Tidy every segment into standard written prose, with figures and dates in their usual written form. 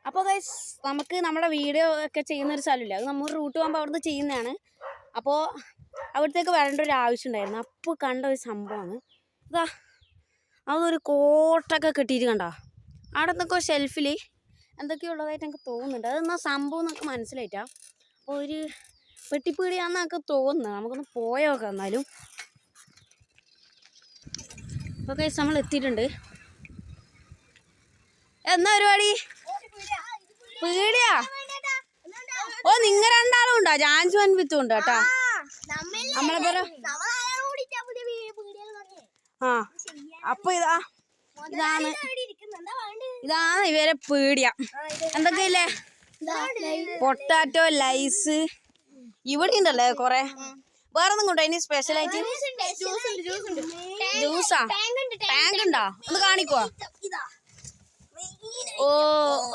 അപ്പോൾ ഗൈസ് നമുക്ക് നമ്മുടെ വീഡിയോ ഒക്കെ ചെയ്യുന്നൊരു സ്ഥലമില്ല, അത് നമ്മൾ റൂട്ട് പോകുമ്പോൾ അവിടുന്ന് ചെയ്യുന്നതാണ്. അപ്പോൾ അവിടത്തേക്ക് വരേണ്ട ഒരു ആവശ്യം ഉണ്ടായിരുന്നു. അപ്പോൾ കണ്ട ഒരു സംഭവമാണ് ഇതാ, അതൊരു കോട്ടൊക്കെ കെട്ടിയിട്ട് കണ്ടോ, അവിടെ നിന്നൊക്കെ ഷെൽഫിൽ എന്തൊക്കെയോ ഉള്ളതായിട്ട് എനിക്ക് തോന്നുന്നുണ്ട്. അതെന്നാ സംഭവം എന്നൊക്കെ മനസ്സിലായിട്ടാ. അപ്പോൾ ഒരു പെട്ടിപ്പീടിയാന്നൊക്കെ തോന്നുന്നു. നമുക്കൊന്ന് പോയോക്കാം എന്നാലും. അപ്പോൾ ഗൈസ് നമ്മൾ എത്തിയിട്ടുണ്ട്. എന്നാ പരിപാടി? പീടിയാ? ഓ നിങ്ങ രണ്ടാളും ഉണ്ടോ? ജാൻസുൻ വിത്തും ഉണ്ട് കേട്ടാ. നമ്മളെ പേര് ആ. അപ്പൊ ഇതാണ് ഇവരെ പീടിയ. എന്തൊക്കെയില്ലേ? പൊട്ടാറ്റോ, ലൈസ്, ഇവിടെ ഉണ്ടല്ലേ കൊറേ. വേറൊന്നും കൊണ്ടോ ഇനി സ്പെഷ്യലായിട്ട്? ജ്യൂസാ? ടാങ്ക് ഉണ്ടോ? ഒന്ന് കാണിക്കുവോ? ഓ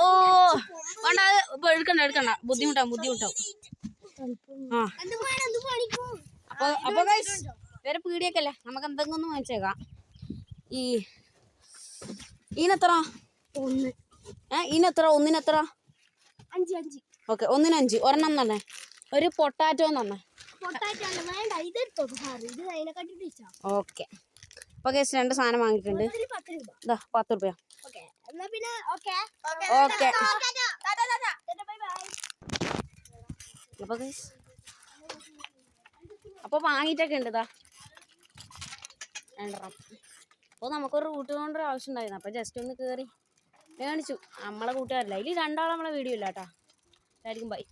ഓ വേണ്ട, എടുക്കണ്ട, ബുദ്ധിമുട്ടാവും. ആ അപ്പൊ ഗൈസ് വേറെ പീടിയൊക്കെ അല്ലേ, നമുക്ക് എന്തെങ്കിലും ഒന്ന് വാങ്ങിച്ചേക്കാം. ഈനെത്ര? ഈനെത്ര? ഒന്നിനെത്ര? 5. ഓക്കെ, 1-ന് 5. ഒരെണ്ണം തന്നെ. ഒരു പൊട്ടാറ്റോ തന്നെ. ഓക്കെ. അപ്പൊ ഗൈസ് 2 സാധനം വാങ്ങിയിട്ടുണ്ട്. ഇതാ 10 രൂപ. ഓക്കെ. അപ്പൊ ഗൈസ് അപ്പൊ വാങ്ങിയിട്ടൊക്കെ ഉണ്ട്. ഇതാ അപ്പോൾ നമുക്കൊരു റൂട്ട് കൊണ്ടൊരു ആവശ്യം ഉണ്ടായിരുന്നു. അപ്പോൾ ജസ്റ്റ് ഒന്ന് കയറി കാണിച്ചു. നമ്മളെ കൂട്ടുകാരല്ല, ഇതിൽ 2 ആൾ നമ്മളെ വീഡിയോ ഇല്ല കേട്ടോ. ആയിരിക്കും ബൈ.